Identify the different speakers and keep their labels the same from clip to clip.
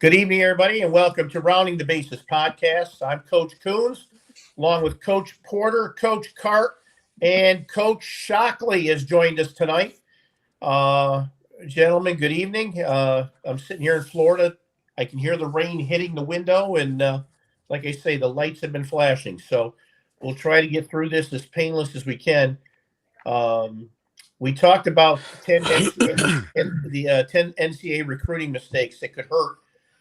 Speaker 1: Good evening, everybody, and welcome to Rounding the Bases podcast. I'm Coach Coons, along with Coach Porter, Coach Cart, and Coach Shockley has joined us tonight. Gentlemen, good evening. I'm sitting here in Florida. I can hear the rain hitting the window, and like I say, the lights have been flashing. So we'll try to get through this as painless as we can. We talked about 10 NCAA recruiting mistakes that could hurt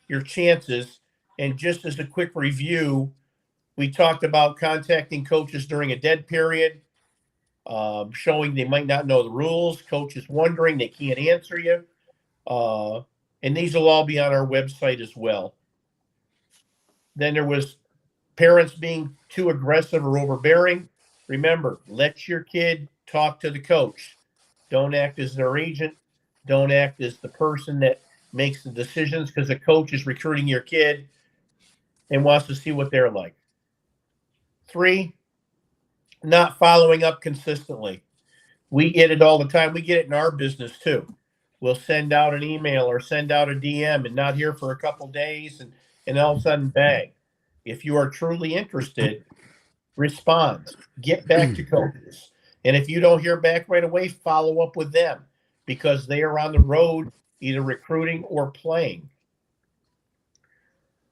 Speaker 1: your chances. And just as a quick review, we talked about contacting coaches during a dead period, showing they might not know the rules, coaches wondering they can't answer you. And these will all be on our website as well. Then there was parents being too aggressive or overbearing. Remember, let your kid talk to the coach. Don't act as their agent. Don't act as the person that makes the decisions, because the coach is recruiting your kid and wants to see what they're like. 3, not following up consistently. We get it all the time. We get it in our business too. We'll send out an email or send out a DM and not hear for a couple days, and all of a sudden, bang. If you are truly interested, respond. Get back to coaches. And if you don't hear back right away, follow up with them, because they are on the road either recruiting or playing.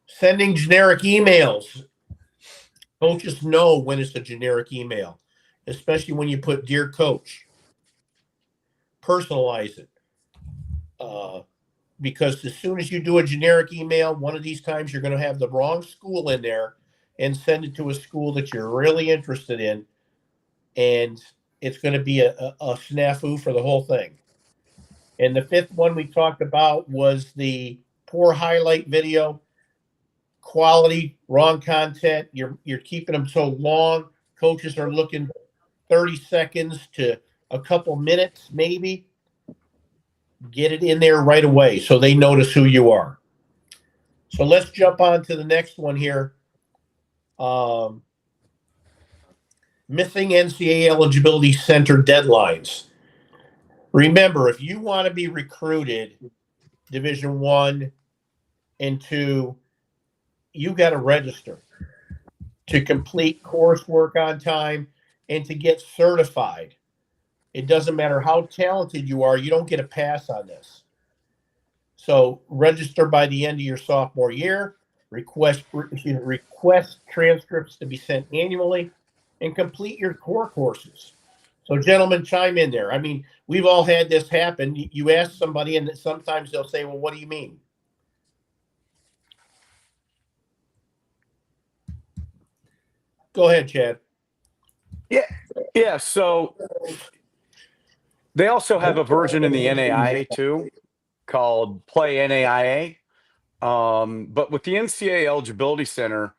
Speaker 1: Sending generic emails. Coaches know when it's a generic email, especially when you put "Dear Coach." Personalize it. Because as soon as you do a generic email, one of these times you're going to have the wrong school in there and send it to a school that you're really interested in, and it's going to be a snafu for the whole thing. And the 5th one we talked about was the poor highlight video, quality, wrong content. You're keeping them so long. Coaches are looking 30 seconds to a couple minutes, maybe. Get it in there right away so they notice who you are. So let's jump on to the next one here. Missing NCAA eligibility center deadlines. Remember, if you want to be recruited Division I and II, you got to register to complete coursework on time and to get certified. It doesn't matter how talented you are, you don't get a pass on this. So register by the end of your sophomore year, request transcripts to be sent annually, and complete your core courses. So gentlemen, chime in there. I mean, we've all had this happen. You ask somebody and sometimes they'll say, well, what do you mean? Go ahead, Chad.
Speaker 2: Yeah. So they also have a version in the NAIA too called Play NAIA. But with the NCAA Eligibility Center,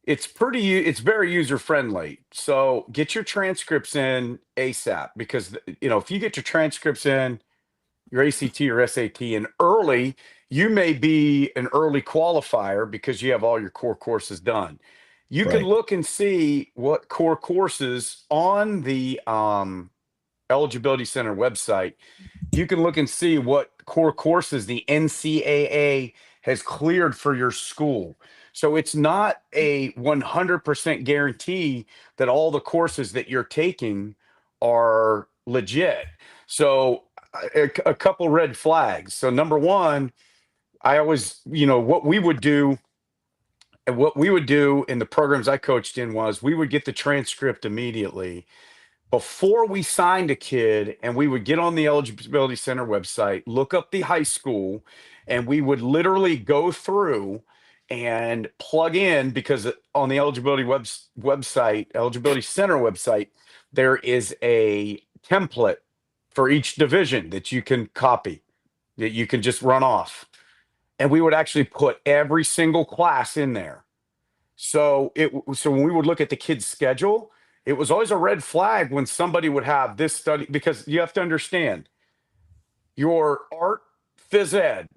Speaker 2: it's very user friendly. So get your transcripts in ASAP, because if you get your transcripts in, your ACT or SAT in early, you may be an early qualifier because you have all your core courses done. You can look and see what core courses on the Eligibility Center website. You can look and see what core courses the NCAA has cleared for your school. So it's not a 100% guarantee that all the courses that you're taking are legit. So a couple red flags. So number one, I always, what we would do in the programs I coached in was we would get the transcript immediately before we signed a kid, and we would get on the Eligibility Center website, look up the high school, and we would literally go through and plug in, because on the Eligibility Center website, there is a template for each division that you can copy, that you can just run off. And we would actually put every single class in there. So when we would look at the kid's schedule, it was always a red flag when somebody would have this study, because you have to understand your art, phys ed,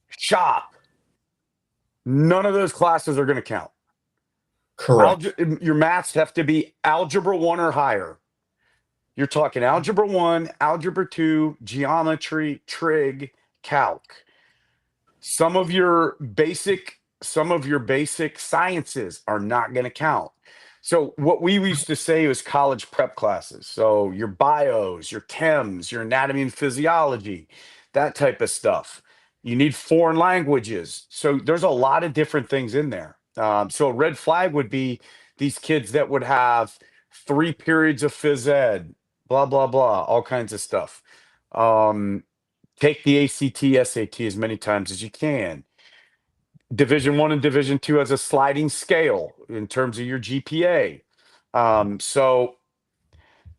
Speaker 2: shop, none of those classes are going to count.
Speaker 1: Correct.
Speaker 2: Your maths have to be algebra 1 or higher. You're talking algebra 1, algebra 2, geometry, trig, calc. Some of your basic sciences are not going to count. So what we used to say was college prep classes. So your bios, your chems, your anatomy and physiology, that type of stuff. You need foreign languages. So there's a lot of different things in there. So a red flag would be these kids that would have 3 periods of phys ed, blah, blah, blah, all kinds of stuff. Take the ACT, SAT as many times as you can. Division one and Division two has a sliding scale in terms of your GPA. So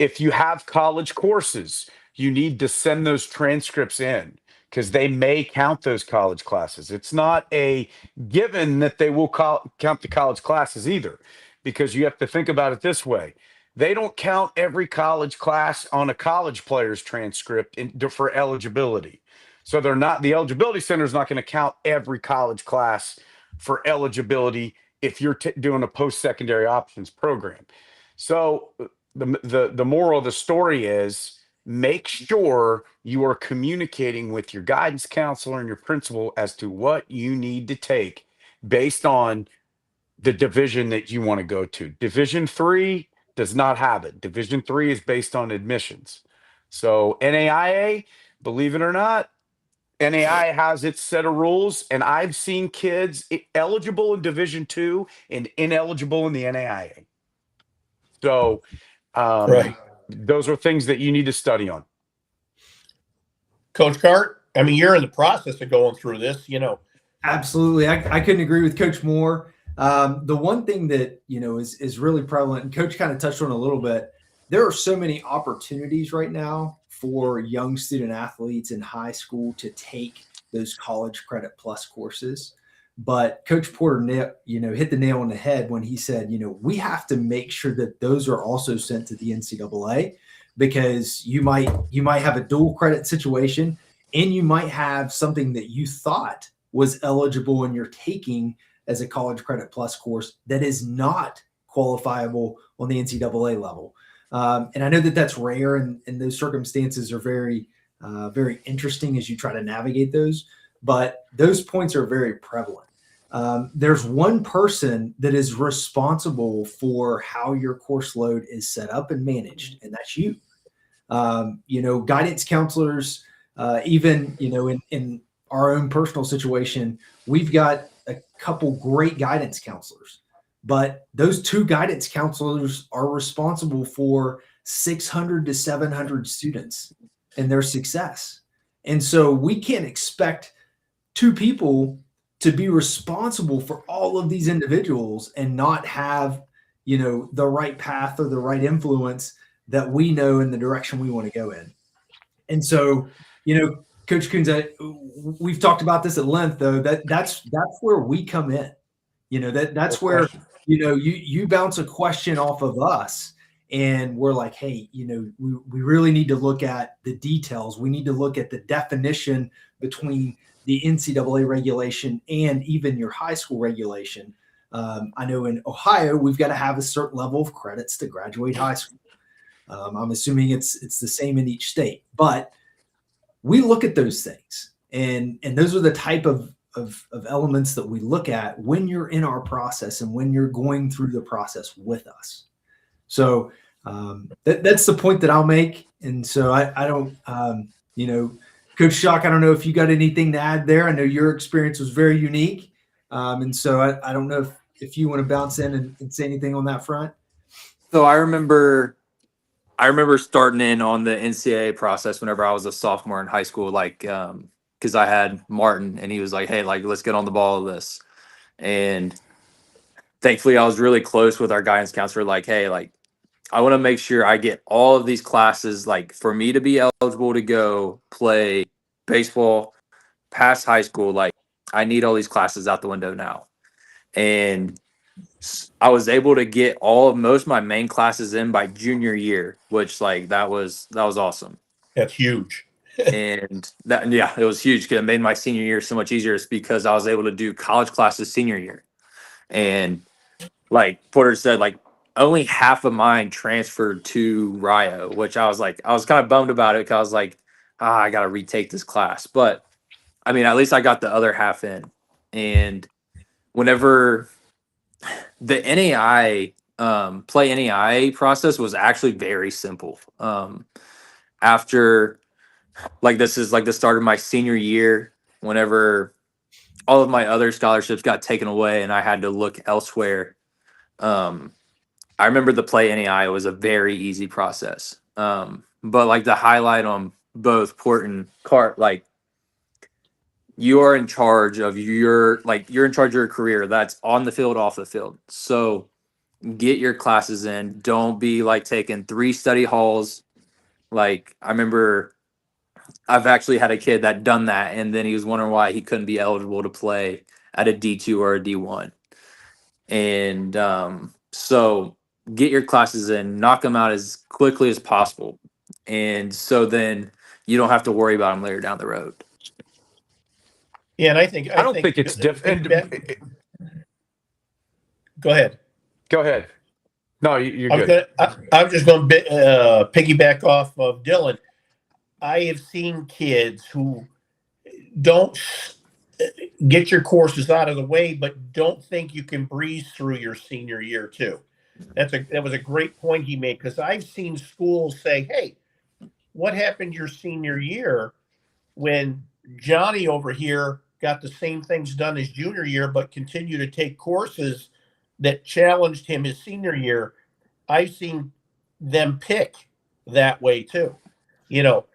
Speaker 2: if you have college courses, you need to send those transcripts in because they may count those college classes. It's not a given that they will count the college classes either, because you have to think about it this way. They don't count every college class on a college player's transcript for eligibility. So the eligibility center is not going to count every college class for eligibility if you're doing a post-secondary options program. So the moral of the story is make sure you are communicating with your guidance counselor and your principal as to what you need to take based on the division that you want to go to. Division 3 does not have it. Division 3 is based on admissions. So NAIA, believe it or not, NAIA has its set of rules, and I've seen kids eligible in Division 2 and ineligible in the NAIA. So
Speaker 1: Right.
Speaker 2: those are things that you need to study on.
Speaker 1: Coach Cart, I mean, you're in the process of going through this,
Speaker 3: Absolutely. I couldn't agree with Coach Moore. The one thing that, is really prevalent, and Coach kind of touched on a little bit, there are so many opportunities right now for young student athletes in high school to take those college credit plus courses. But Coach Porter, hit the nail on the head when he said, we have to make sure that those are also sent to the NCAA, because you might have a dual credit situation, and you might have something that you thought was eligible and you're taking as a college credit plus course that is not qualifiable on the NCAA level. And I know that that's rare, and those circumstances are very, very interesting as you try to navigate those, but those points are very prevalent. There's one person that is responsible for how your course load is set up and managed, and that's you. Guidance counselors, even, in our own personal situation, we've got a couple great guidance counselors, but those 2 guidance counselors are responsible for 600 to 700 students and their success. And so we can't expect 2 people to be responsible for all of these individuals and not have, the right path or the right influence that we know in the direction we want to go in. And so, Coach Coons, we've talked about this at length, though. That's where we come in. That's where you bounce a question off of us, and we're like, hey, we really need to look at the details. We need to look at the definition between the NCAA regulation and even your high school regulation. I know in Ohio we've got to have a certain level of credits to graduate high school. I'm assuming it's the same in each state, but we look at those things, and those are the type of elements that we look at when you're in our process and when you're going through the process with us. So that's the point that I'll make. And so I don't, Coach Shock, I don't know if you got anything to add there. I know your experience was very unique. And so I don't know if you want to bounce in and say anything on that front.
Speaker 4: So I remember starting in on the NCAA process whenever I was a sophomore in high school, because I had Martin, and he was like, hey, let's get on the ball of this. And thankfully I was really close with our guidance counselor. Hey, I want to make sure I get all of these classes, for me to be eligible to go play baseball past high school. I need all these classes out the window now. And I was able to get most of my main classes in by junior year, which that was awesome.
Speaker 1: That's huge.
Speaker 4: And it was huge because it made my senior year so much easier. It's because I was able to do college classes senior year. And like Porter said, only half of mine transferred to Rio, which I was kind of bummed about it, because I was like, I got to retake this class. But I mean, at least I got the other half in. And whenever the NAI play NAI process was actually very simple. After like this is like the start of my senior year, whenever all of my other scholarships got taken away and I had to look elsewhere. I remember the play NAI was a very easy process. But like the highlight on both Port and Cart, like you are in charge of you're in charge of your career. That's on the field, off the field. So get your classes in. Don't be like taking 3 study halls. Like I remember I've actually had a kid that done that, and then he was wondering why he couldn't be eligible to play at a D2 or a D1. And so get your classes in, knock them out as quickly as possible. And so then you don't have to worry about them later down the road.
Speaker 1: Yeah, and I
Speaker 2: don't think it's different.
Speaker 1: Go ahead.
Speaker 2: Go ahead. No, you're
Speaker 1: I'm
Speaker 2: good.
Speaker 1: I'm just going to piggyback off of Dylan. I have seen kids who don't get your courses out of the way, but don't think you can breeze through your senior year too. That was a great point he made, because I've seen schools say, "Hey, what happened your senior year when Johnny over here got the same things done as junior year, but continued to take courses that challenged him his senior year?" I've seen them pick that way too,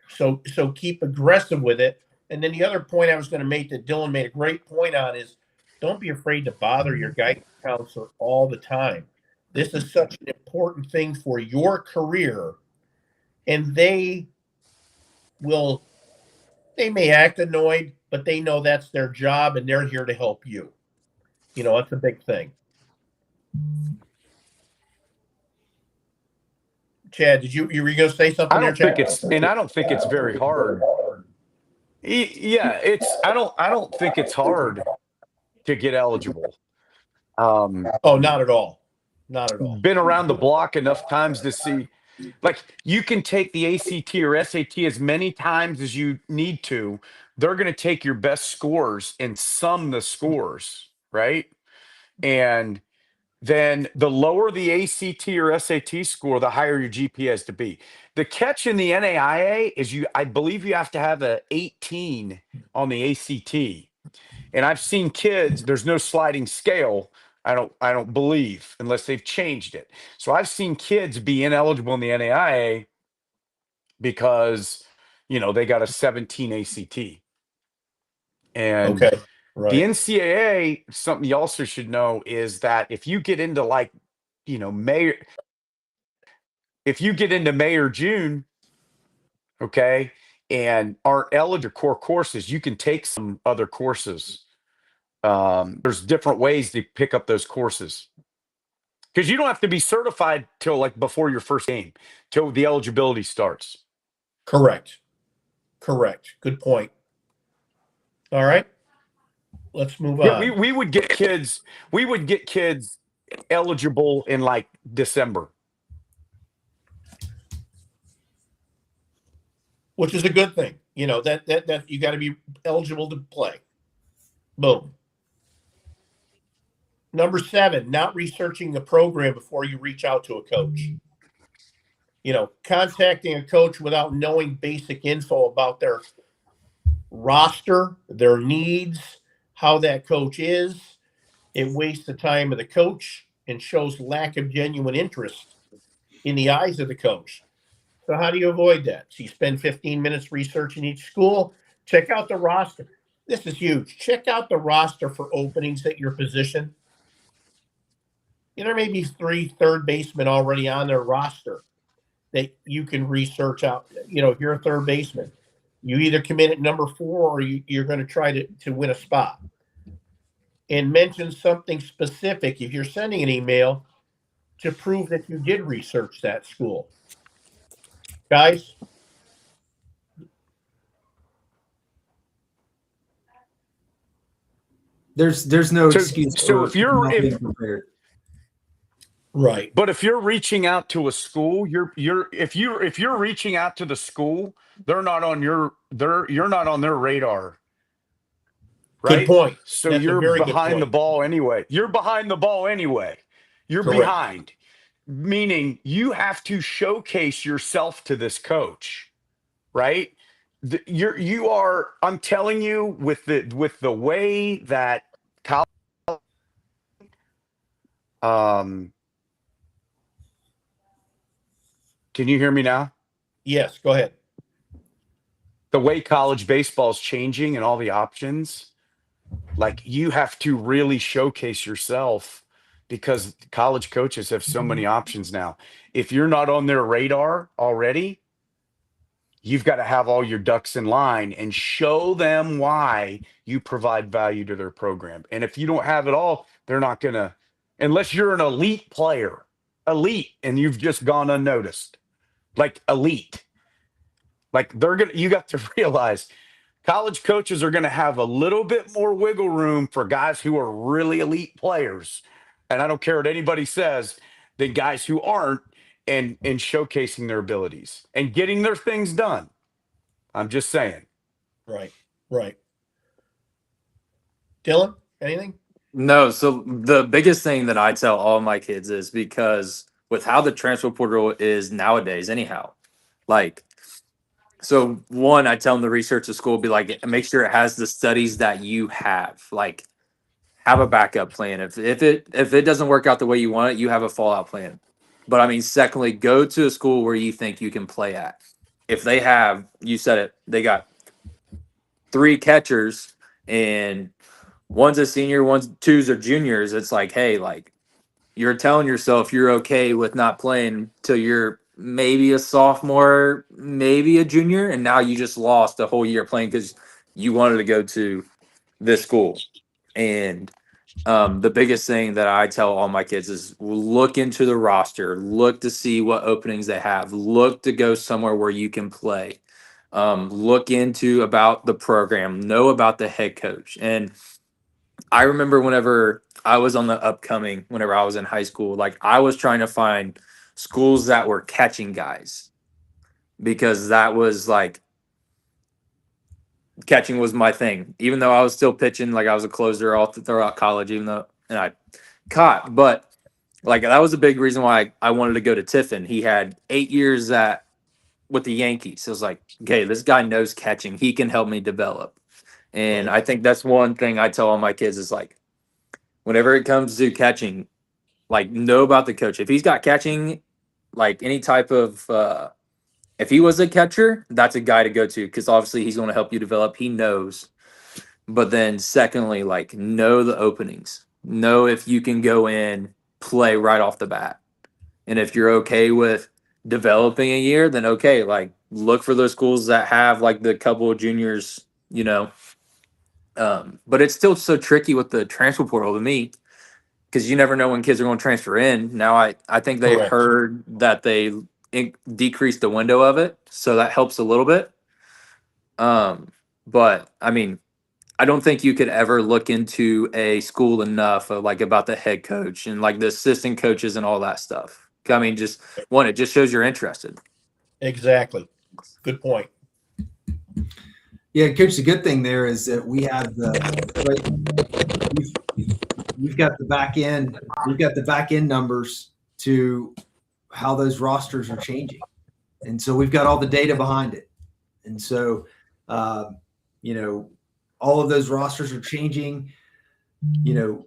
Speaker 1: so keep aggressive with it. And then the other point I was going to make that Dylan made a great point on is don't be afraid to bother your guidance counselor all the time. This is such an important thing for your career, and they may act annoyed, but they know that's their job and they're here to help you. That's a big thing. Chad, you were going to say something?
Speaker 2: I don't think it's very hard. Yeah, I don't think it's hard to get eligible.
Speaker 1: Oh, not at all. Not at all.
Speaker 2: Been around the block enough times to see, like, you can take the ACT or SAT as many times as you need to. They're going to take your best scores and sum the scores, right? And then the lower the ACT or SAT score, the higher your GPA has to be. The catch in the NAIA is I believe you have to have a 18 on the ACT. And I've seen kids, there's no sliding scale. I don't believe, unless they've changed it. So I've seen kids be ineligible in the NAIA because, they got a 17 ACT. And
Speaker 1: okay. Right.
Speaker 2: The NCAA, something you also should know is that if you get into May or June, okay, and aren't eligible core courses, you can take some other courses. There's different ways to pick up those courses, because you don't have to be certified till before your first game, till the eligibility starts.
Speaker 1: Correct. Good point. All right. Let's move on.
Speaker 2: We would get kids eligible in December,
Speaker 1: which is a good thing. That you got to be eligible to play. Boom. Number 7, not researching the program before you reach out to a coach. Contacting a coach without knowing basic info about their roster, their needs, how that coach is, it wastes the time of the coach and shows lack of genuine interest in the eyes of the coach. So how do you avoid that? So you spend 15 minutes researching each school. Check out the roster. This is huge. Check out the roster for openings at your position. There may be 3 third basemen already on their roster that you can research out. If you're a third baseman, you either commit at number 4 or you're going to try to win a spot. And mention something specific if you're sending an email to prove that you did research that school. Guys?
Speaker 3: There's no excuse.
Speaker 2: So if you're
Speaker 3: not being prepared.
Speaker 1: Right.
Speaker 2: But if you're reaching out to a school, if you're reaching out to the school, you're not on their radar. right?
Speaker 1: Good point.
Speaker 2: So
Speaker 1: That's a
Speaker 2: you're
Speaker 1: very good
Speaker 2: behind the
Speaker 1: point.
Speaker 2: ball anyway. You're behind the ball anyway. You're
Speaker 1: Correct.
Speaker 2: behind, meaning you have to showcase yourself to this coach, right? You are. I'm telling you, with the way that college, um, can you hear me now?
Speaker 1: Yes, go ahead.
Speaker 2: The way college baseball is changing and all the options, like you have to really showcase yourself because college coaches have so many options now. If you're not on their radar already, you've got to have all your ducks in line and show them why you provide value to their program. And if you don't have it all, they're not going to, unless you're an elite player, elite, and you've just gone unnoticed, like elite. Like you got to realize college coaches are going to have a little bit more wiggle room for guys who are really elite players. And I don't care what anybody says, than guys who aren't and showcasing their abilities and getting their things done. I'm just saying.
Speaker 1: Right. Dylan, anything?
Speaker 4: No, so the biggest thing that I tell all my kids is because with how the transfer portal is nowadays, anyhow, like, so one, I tell them the research the school be like, make sure it has the studies that you have, like, have a backup plan. If it doesn't work out the way you want it, you have a fallout plan. But I mean, secondly, go to a school where you think you can play at. If they have, you said it, they got 3 catchers and one's a senior, two's are juniors. It's like, hey, like you're telling yourself you're okay with not playing till you're maybe a sophomore, maybe a junior, and now you just lost a whole year playing because you wanted to go to this school. And the biggest thing that I tell all my kids is look into the roster, look to see what openings they have, look to go somewhere where you can play. Look into about the program, know about the head coach. And I remember whenever I was on the upcoming, whenever I was in high school, like I was trying to find schools that were catching guys because that was like catching was my thing. Even though I was still pitching, like I was a closer all throughout college, even though and I caught, but like that was a big reason why I wanted to go to Tiffin. He had 8 years with the Yankees. I was like, okay, this guy knows catching. He can help me develop. And
Speaker 1: Right.
Speaker 4: I think that's one thing I tell all my kids is like, whenever it comes to catching, like know about the coach. If he's got catching, like any type of, if he was a catcher, that's a guy to go to because obviously he's going to help you develop. He knows. But then secondly, like know the openings. Know if you can go in, play right off the bat. And if you're okay with developing a year, then okay, like look for those schools that have like the couple of juniors, you know. But it's still so tricky with the transfer portal to me because you never know when kids are going to transfer in. Now, I think they
Speaker 1: Correct.
Speaker 4: heard that they decreased the window of it, so that helps a little bit. But I mean, I don't think you could ever look into a school enough of like about the head coach and like the assistant coaches and all that stuff. I mean, just one, it just shows you're interested.
Speaker 1: Exactly. Good point.
Speaker 3: Yeah, Coach, the good thing there is that we have we've got the back end numbers to how those rosters are changing. And so we've got all the data behind it. And so, all of those rosters are changing.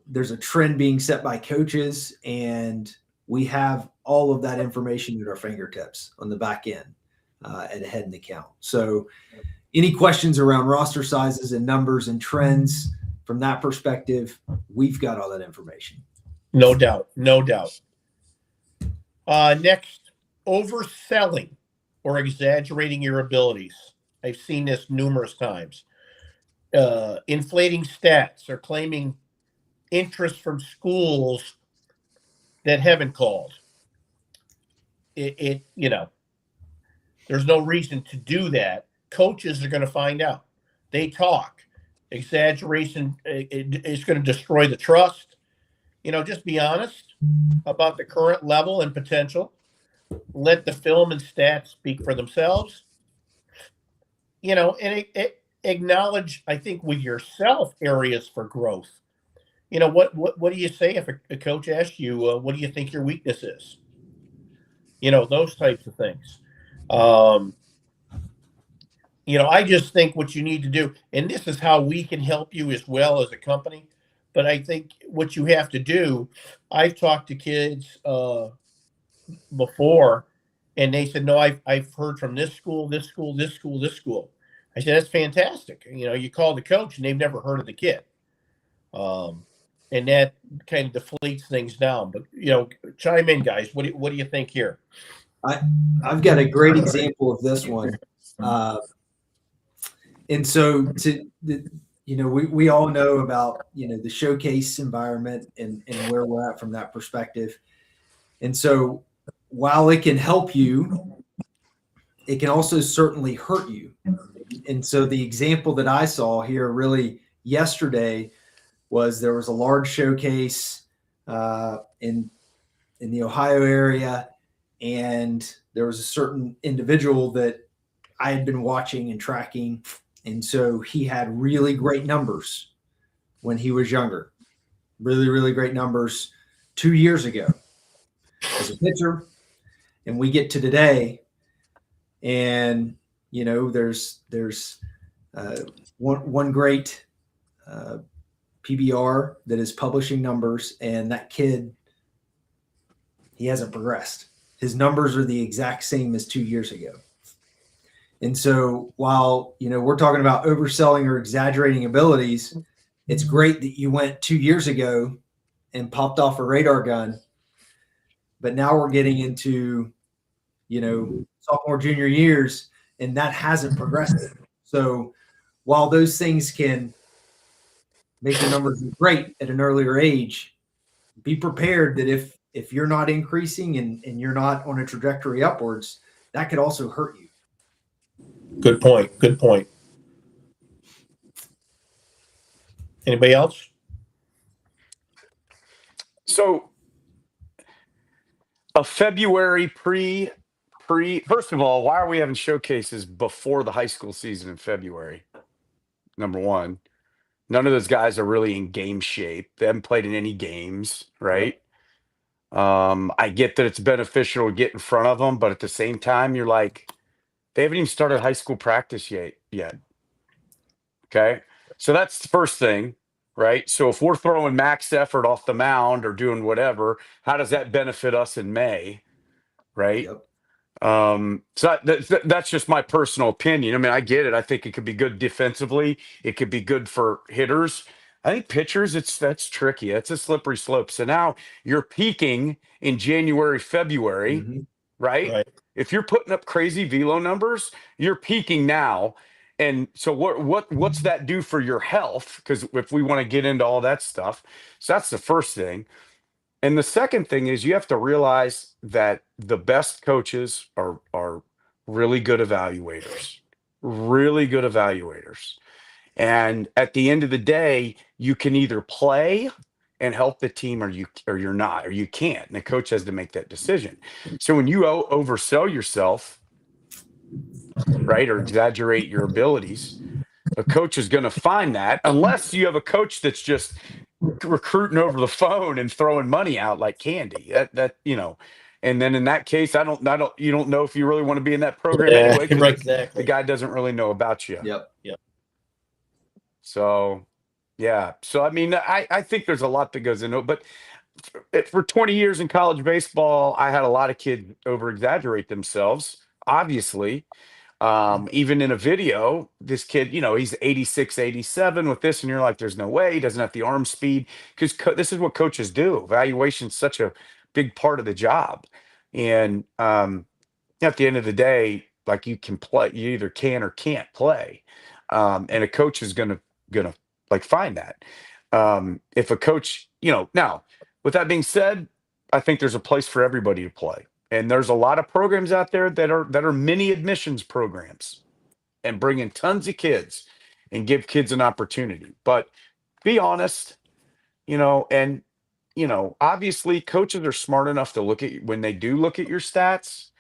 Speaker 3: There's a trend being set by coaches, and we have all of that information at our fingertips on the back end and ahead in the count. So any questions around roster sizes and numbers and trends from that perspective, we've got all that information.
Speaker 1: No doubt. Next, overselling or exaggerating your abilities. I've seen this numerous times. Inflating stats or claiming interest from schools that haven't called. There's no reason to do that. Coaches are going to find out. They talk. Exaggeration is going to destroy the trust. Just be honest about the current level and potential. Let the film and stats speak for themselves. And acknowledge, I think, with yourself areas for growth. You know, what do you say if a coach asks you, what do you think your weakness is? You know, those types of things. Um, you know, I just think what you need to do, and this is how we can help you as well as a company. But I think what you have to do, I've talked to kids before, and they said, "No, I've heard from this school, this school, this school, this school." I said, "That's fantastic." You know, you call the coach, and they've never heard of the kid, and that kind of deflates things down. But you know, chime in, guys. What do you think here?
Speaker 3: I've got a great example of this one. And so we all know about, the showcase environment and where we're at from that perspective. And so while it can help you, it can also certainly hurt you. And so the example that I saw here really yesterday was there was a large showcase in the Ohio area, and there was a certain individual that I had been watching and tracking. And so he had really great numbers when he was younger, really, really great numbers 2 years ago as a pitcher. And we get to today, and, there's one great PBR that is publishing numbers, and that kid, he hasn't progressed. His numbers are the exact same as 2 years ago. And so while, we're talking about overselling or exaggerating abilities, it's great that you went 2 years ago and popped off a radar gun. But now we're getting into, sophomore, junior years, and that hasn't progressed. So while those things can make the numbers great at an earlier age, be prepared that if you're not increasing and you're not on a trajectory upwards, that could also hurt you.
Speaker 1: Good point. Good point. Anybody else?
Speaker 2: So a February first of all, why are we having showcases before the high school season in February? Number one, none of those guys are really in game shape. They haven't played in any games, right? I get that it's beneficial to get in front of them, but at the same time, you're like, they haven't even started high school practice yet. Okay. So that's the first thing, right? So if we're throwing max effort off the mound or doing whatever, how does that benefit us in May? Right.
Speaker 3: Yep.
Speaker 2: So that's just my personal opinion. I mean, I get it. I think it could be good defensively. It could be good for hitters. I think pitchers, that's tricky. It's a slippery slope. So now you're peaking in January, February,
Speaker 3: Mm-hmm.
Speaker 2: right? If you're putting up crazy velo numbers, you're peaking now. And so what's that do for your health? Because if we want to get into all that stuff, so that's the first thing. And the second thing is you have to realize that the best coaches are really good evaluators, really good evaluators. And at the end of the day, you can either play and help the team or you're not, or you can't. And the coach has to make that decision. So when you oversell yourself, right, or exaggerate your abilities, a coach is going to find that, unless you have a coach that's just recruiting over the phone and throwing money out like candy. And then in that case, you don't know if you really want to be in that program anyway, because
Speaker 1: Exactly.
Speaker 2: the guy doesn't really know about you.
Speaker 3: Yep.
Speaker 2: So, yeah. So, I mean, I think there's a lot that goes into it, but for 20 years in college baseball, I had a lot of kids over exaggerate themselves, obviously. Even in a video, this kid, he's 86, 87 with this, and you're like, there's no way he doesn't have the arm speed, because this is what coaches do. Evaluation's such a big part of the job. And at the end of the day, like, you can play, you either can or can't play. And a coach is gonna like find that. If a coach, now with that being said, I think there's a place for everybody to play. And there's a lot of programs out there that are mini admissions programs and bring in tons of kids and give kids an opportunity. But be honest, obviously coaches are smart enough to when they do look at your stats.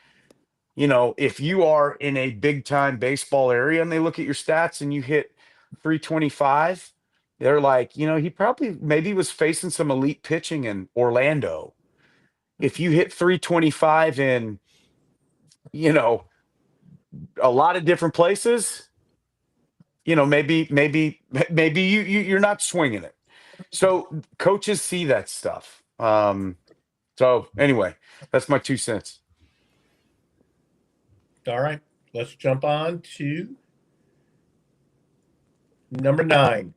Speaker 2: If you are in a big time baseball area and they look at your stats and you hit 325, they're like, he probably maybe was facing some elite pitching in Orlando. If you hit 325 in, a lot of different places, maybe you're not swinging it. So coaches see that stuff. So anyway, that's my 2 cents.
Speaker 1: All right, let's jump on to number 9.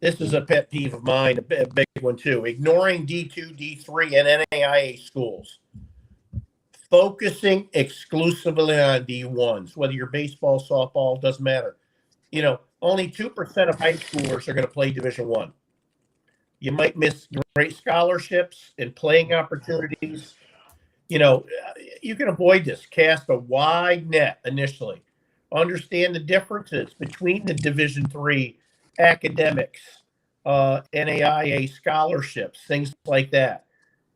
Speaker 1: This is a pet peeve of mine, a big one too. Ignoring D2, D3, and NAIA schools. Focusing exclusively on D1s, whether you're baseball, softball, doesn't matter. Only 2% of high schoolers are going to play Division I. You might miss great scholarships and playing opportunities. You can avoid this. Cast a wide net initially. Understand the differences between the Division III academics, NAIA scholarships, things like that.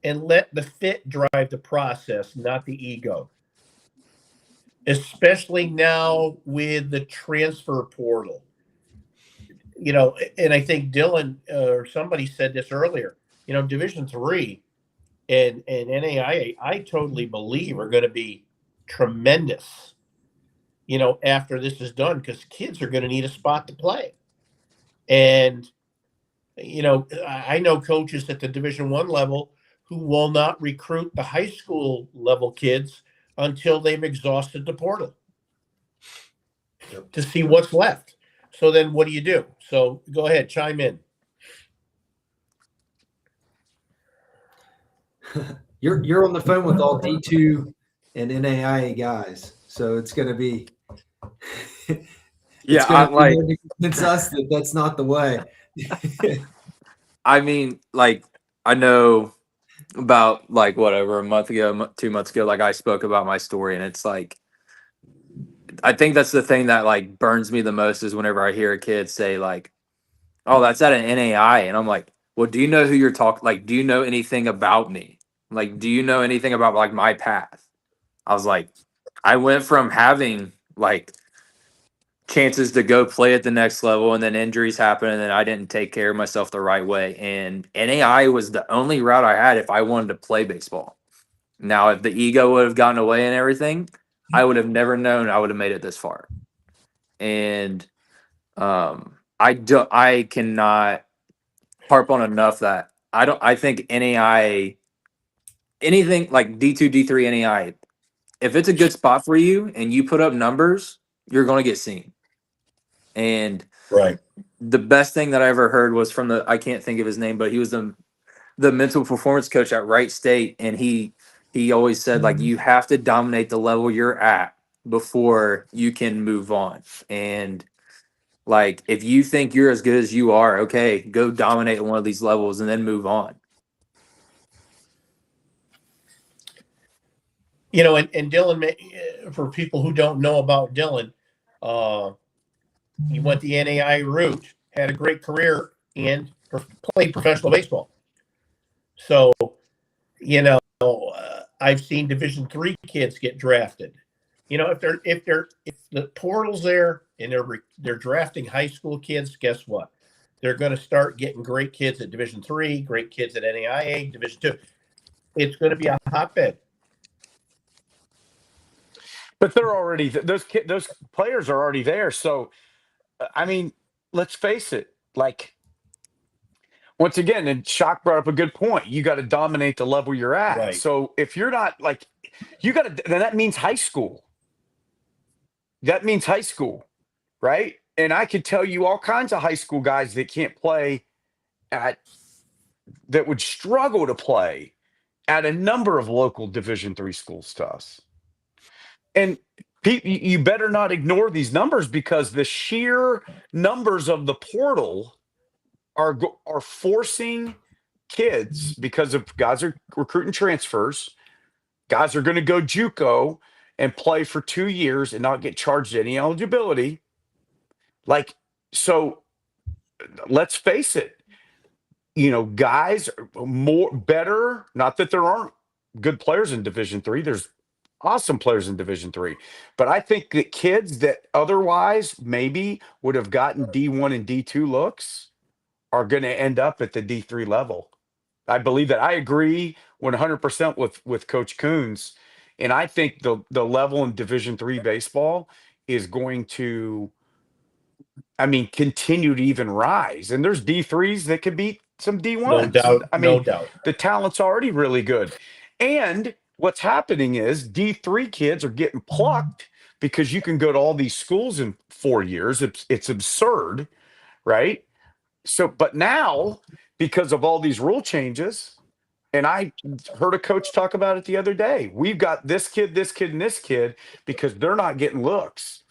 Speaker 1: And let the fit drive the process, not the ego. Especially now with the transfer portal. And I think Dylan or somebody said this earlier, Division III and NAIA, I totally believe are going to be tremendous, after this is done, because kids are going to need a spot to play. And, I know coaches at the Division I level who will not recruit the high school level kids until they've exhausted the portal to see what's left. So then what do you do? So go ahead, chime in.
Speaker 3: You're on the phone with all D2 and NAIA guys, so it's going to be
Speaker 4: Yeah,
Speaker 3: hard to convince us that that's not the way.
Speaker 4: I mean, I know about whatever, a month ago, 2 months ago, I spoke about my story, and it's I think that's the thing that burns me the most is whenever I hear a kid say oh, that's at an NAI, and I'm like, well, do you know who you're talking? Do you know anything about me? Do you know anything about my path? I was like, I went from having chances to go play at the next level, and then injuries happen, and then I didn't take care of myself the right way. And NAI was the only route I had if I wanted to play baseball. Now, if the ego would have gotten away and everything, I would have never known I would have made it this far. And I cannot harp on enough that I think NAI, anything like D2, D3, NAI, if it's a good spot for you and you put up numbers, you're going to get seen. And
Speaker 1: Right.
Speaker 4: the best thing that I ever heard was from I can't think of his name, but he was the mental performance coach at Wright State. And he always said, you have to dominate the level you're at before you can move on. And if you think you're as good as you are, okay, go dominate one of these levels and then move on.
Speaker 1: And Dylan, for people who don't know about Dylan, he went the NAI route, had a great career, and played professional baseball. So, I've seen Division III kids get drafted. If the portal's there and they're drafting high school kids, guess what? They're going to start getting great kids at Division III, great kids at NAIA, Division II. It's going to be a hotbed.
Speaker 2: But they're already those players are already there. So, I mean, let's face it. Once again, and Shock brought up a good point. You got to dominate the level you're at.
Speaker 1: Right.
Speaker 2: So if you're not you got to. Then that means high school. That means high school, right? And I could tell you all kinds of high school guys that can't play that would struggle to play at a number of local Division III schools to us. And you better not ignore these numbers, because the sheer numbers of the portal are forcing kids, because of guys are recruiting transfers. Guys are going to go JUCO and play for 2 years and not get charged any eligibility. So let's face it, guys are better. Not that there aren't good players in Division III. There's awesome players in Division III. But I think that kids that otherwise maybe would have gotten D1 and D2 looks are going to end up at the D3 level. I believe that. I agree 100% with Coach Coons, and I think the level in Division III baseball is going to, I mean, continue to even rise. And there's D3s that could beat some D1s.
Speaker 1: No doubt.
Speaker 2: I
Speaker 1: No
Speaker 2: mean,
Speaker 1: doubt.
Speaker 2: the talent's already really good. And what's happening is D3 kids are getting plucked because you can go to all these schools in 4 years. It's absurd, right? So, but now, because of all these rule changes, and I heard a coach talk about it the other day, we've got this kid, and this kid because they're not getting looks.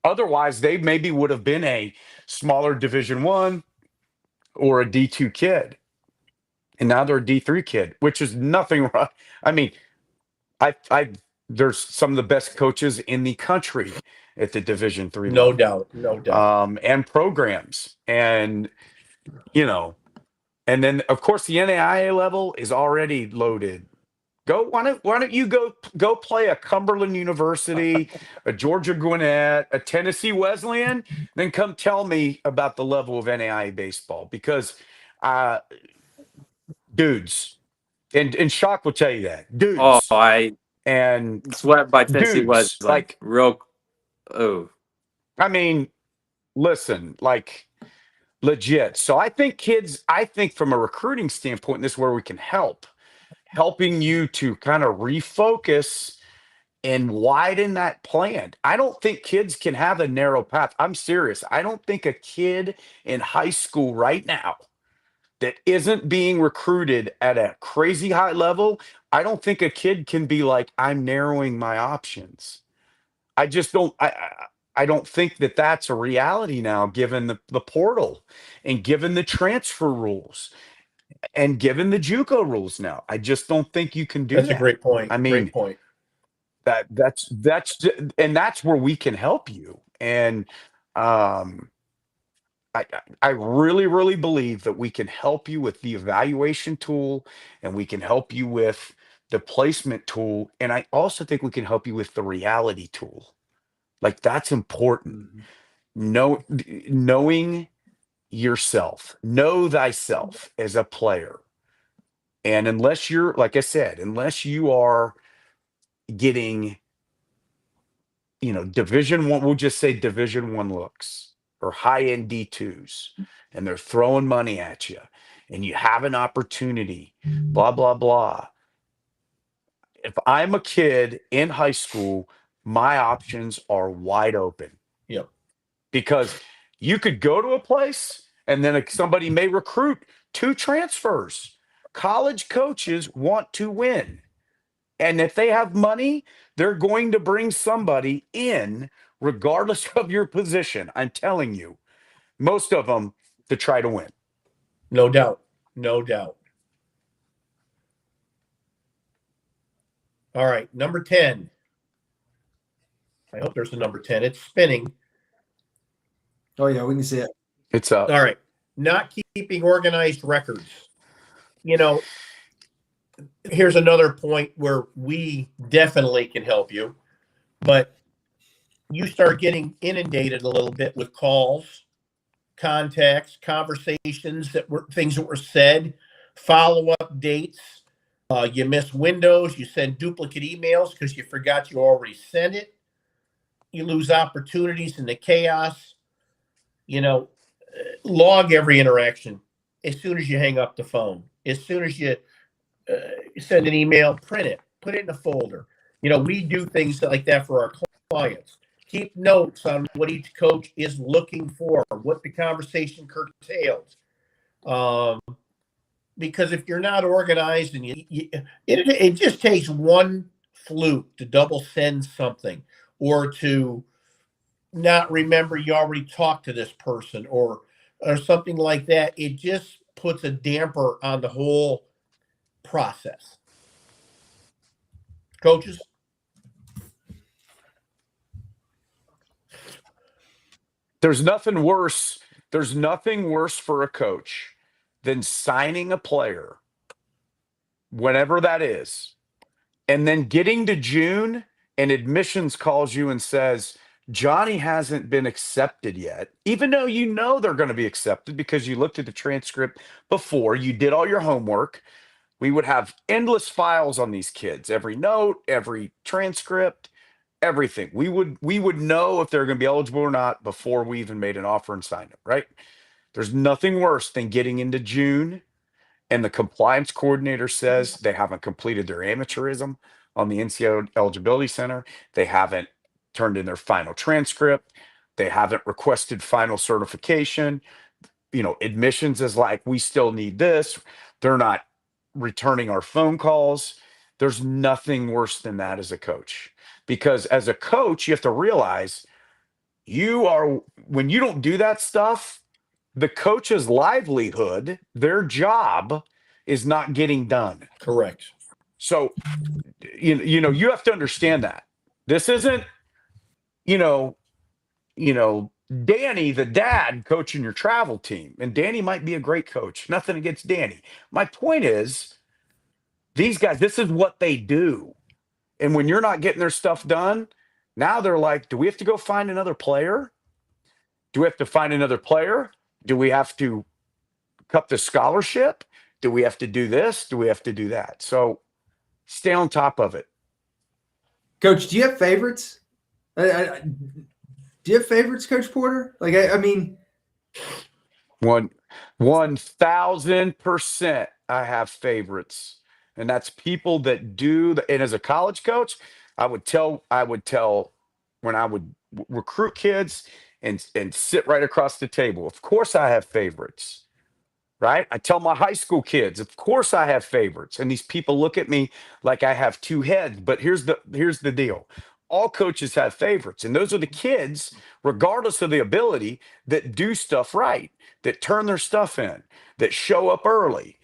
Speaker 2: Otherwise, they maybe would have been a smaller Division I or a D2 kid. And now they're a D3 kid, which is nothing wrong. I mean, I there's some of the best coaches in the country at the Division III
Speaker 1: No
Speaker 2: level.
Speaker 1: doubt. No doubt.
Speaker 2: And programs. And, you know, and then of course the NAIA level is already loaded. Why don't you go play a Cumberland University, a Georgia Gwinnett, a Tennessee Wesleyan, then come tell me about the level of NAIA baseball because dudes, and Shock will tell you that. Dudes.
Speaker 4: Oh, I
Speaker 2: and
Speaker 4: swept by Tennessee
Speaker 2: dudes,
Speaker 4: Wesleyan.
Speaker 2: like,
Speaker 4: Real. Oh,
Speaker 2: I mean, listen, like legit. So I think from a recruiting standpoint, this is where we can helping you to kind of refocus and widen that plan. I don't think kids can have a narrow path. I'm serious. I don't think a kid in high school right now that isn't being recruited at a crazy high level, I don't think a kid can be like, I'm narrowing my options. I just don't. I don't think that that's a reality now, given the portal and given the transfer rules and given the JUCO rules now. I just don't think you can do
Speaker 1: That's
Speaker 2: that.
Speaker 1: a great point.
Speaker 2: I mean,
Speaker 1: great point.
Speaker 2: that's where we can help you. And I really, really believe that we can help you with the evaluation tool and we can help you with the placement tool. And I also think we can help you with the reality tool. Like that's important. Knowing yourself, know thyself as a player. And unless you're, like I said, unless you are getting, Division I, we'll just say Division I looks or high-end D2s, and they're throwing money at you, and you have an opportunity, blah, blah, blah. If I'm a kid in high school, my options are wide open.
Speaker 1: Yep.
Speaker 2: Because you could go to a place and then somebody may recruit 2 transfers. College coaches want to win. And if they have money, they're going to bring somebody in, regardless of your position. I'm telling you, most of them to try to win.
Speaker 1: No doubt. No doubt. All right. Number 10. I hope there's a number 10. It's spinning.
Speaker 3: Oh, yeah, we can see it.
Speaker 2: It's up.
Speaker 1: All right. Not keeping organized records. Here's another point where we definitely can help you, but you start getting inundated a little bit with calls, contacts, conversations things that were said, follow-up dates. You miss windows. You send duplicate emails because you forgot you already sent it. You lose opportunities in the chaos. Log every interaction as soon as you hang up the phone. As soon as you send an email, print it, put it in a folder. We do things like that for our clients. Keep notes on what each coach is looking for, what the conversation curtails. Because if you're not organized and it just takes one fluke to double send something or to not remember you already talked to this person or something like that. It just puts a damper on the whole process. Coaches?
Speaker 2: There's nothing worse for a coach than signing a player, whenever that is, And then getting to June and admissions calls you and says, Johnny hasn't been accepted yet, even though you know they're going to be accepted because you looked at the transcript before, you did all your homework. We would have endless files on these kids, every note, every transcript, everything. We would know if they're going to be eligible or not before we even made an offer and signed them, right? There's nothing worse than getting into June and the compliance coordinator says they haven't completed their amateurism on the NCAA eligibility center. They haven't turned in their final transcript. They haven't requested final certification. Admissions is like, we still need this. They're not returning our phone calls. There's nothing worse than that as a coach, because as a coach, you have to realize when you don't do that stuff, the coach's livelihood, their job is not getting done.
Speaker 1: Correct.
Speaker 2: So, you have to understand that this isn't, you know, Danny, the dad, coaching your travel team. And Danny might be a great coach. Nothing against Danny. My point is, these guys, this is what they do. And when you're not getting their stuff done, now they're like, do we have to go find another player? Do we have to find another player? Do we have to cut the scholarship? Do we have to do this? Do we have to do that? So stay on top of it.
Speaker 3: Coach, do you have favorites? Do you have favorites, Coach Porter? Like, I mean,
Speaker 2: 1,000% I have favorites. And that's people that do and as a college coach, I would tell when I would recruit kids and sit right across the table. Of course I have favorites. Right? I tell my high school kids, of course I have favorites. And these people look at me like I have two heads. But here's the deal. All coaches have favorites. And those are the kids, regardless of the ability, that do stuff right, that turn their stuff in, that show up early,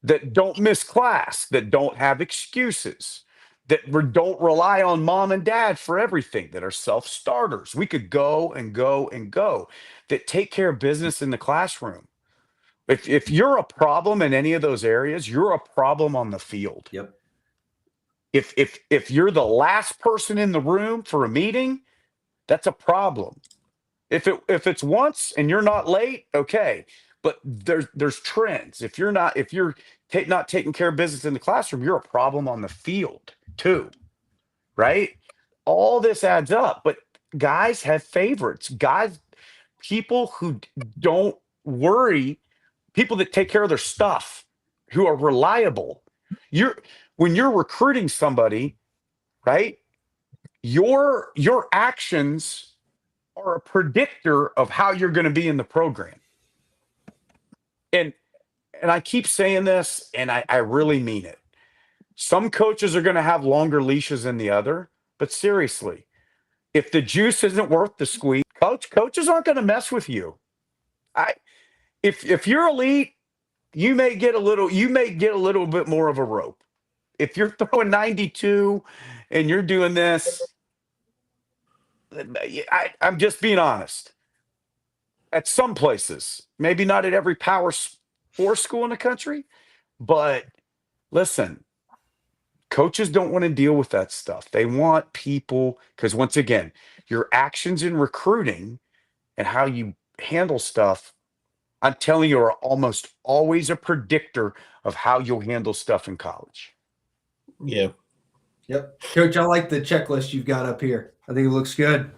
Speaker 2: that don't miss class, that don't have excuses, that don't rely on mom and dad for everything, that are self-starters. We could go and go and go, that take care of business in the classroom. If you're a problem in any of those areas, you're a problem on the field.
Speaker 3: yep.
Speaker 2: If you're the last person in the room for a meeting, that's a problem. If it's once and you're not late, okay. But there's trends. If you're not taking care of business in the classroom, you're a problem on the field too, right? All this adds up. But guys have favorites. People who don't worry. People that take care of their stuff, who are reliable. When you're recruiting somebody, right? Your actions are a predictor of how you're going to be in the program. And I keep saying this, and I really mean it. Some coaches are going to have longer leashes than the other, but seriously, if the juice isn't worth the squeeze, coaches aren't going to mess with you. If you're elite, you may get a little bit more of a rope. If you're throwing 92 and you're doing this, I'm just being honest. At some places, maybe not at every power sports school in the country, but listen, coaches don't want to deal with that stuff. They want people, because once again, your actions in recruiting and how you handle stuff, I'm telling you, are almost always a predictor of how you'll handle stuff in college.
Speaker 1: Yeah.
Speaker 3: Yep. Coach, I like the checklist you've got up here. I think it looks good.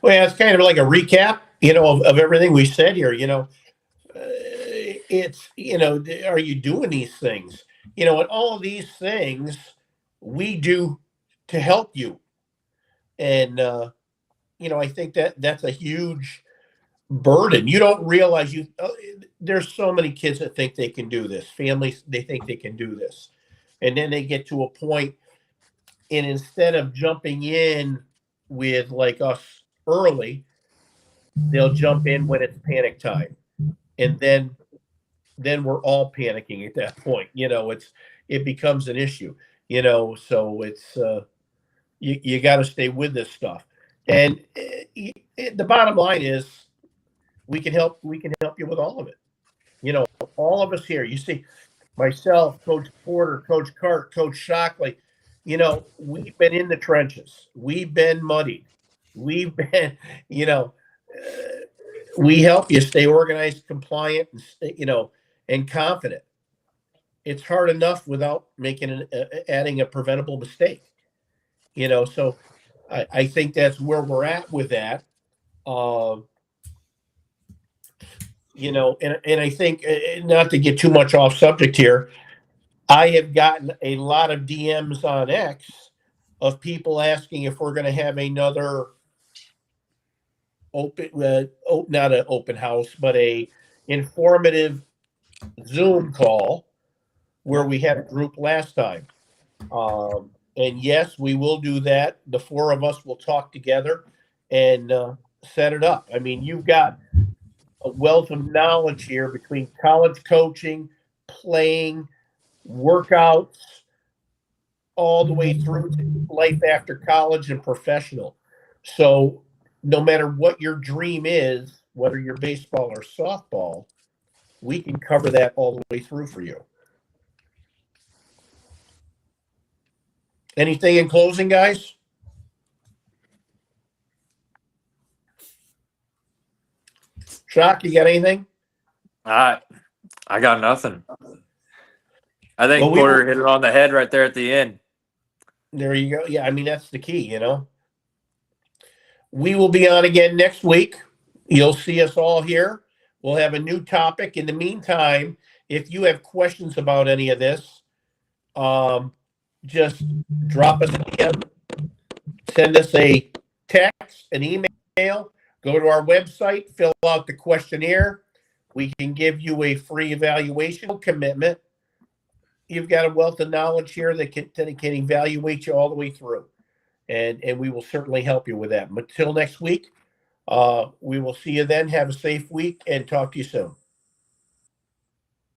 Speaker 1: Well, yeah, it's kind of like a recap, of everything we said here. It's, are you doing these things? And all of these things we do to help you. And, I think that's a huge burden. You don't realize there's so many kids that think they can do this. Families, they think they can do this. And then they get to a point, and instead of jumping in with like us early, they'll jump in when it's panic time. And then we're all panicking at that point. It becomes an issue, so it's you got to stay with this stuff. And the bottom line is we can help you with all of it. All of us here, you see myself, Coach Porter, Coach Cart, Coach Shockley, we've been in the trenches. We've been muddied. We've been, you know, we help you stay organized, compliant, and and confident. It's hard enough without adding a preventable mistake. So I think that's where we're at with that. And I think, not to get too much off subject here, I have gotten a lot of DMs on X of people asking if we're going to have another not an open house, but a informative Zoom call where we had a group last time. And yes, we will do that. The four of us will talk together and set it up. I mean, you've got a wealth of knowledge here between college coaching, playing, workouts, all the way through to life after college and professional. So no matter what your dream is, whether you're baseball or softball, we can cover that all the way through for you. Anything in closing, guys? Shock, you got anything?
Speaker 4: I got nothing. I think
Speaker 1: Well,
Speaker 4: Porter hit it on the head right there at the end.
Speaker 1: There you go. Yeah, I mean, that's the key, We will be on again next week. You'll see us all here. We'll have a new topic. In the meantime, if you have questions about any of this, just drop us a DM, send us a text, an email, go to our website, fill out the questionnaire. We can give you a free evaluation commitment. You've got a wealth of knowledge here that can evaluate you all the way through. And we will certainly help you with that. Until next week, we will see you then. Have a safe week and talk to you soon.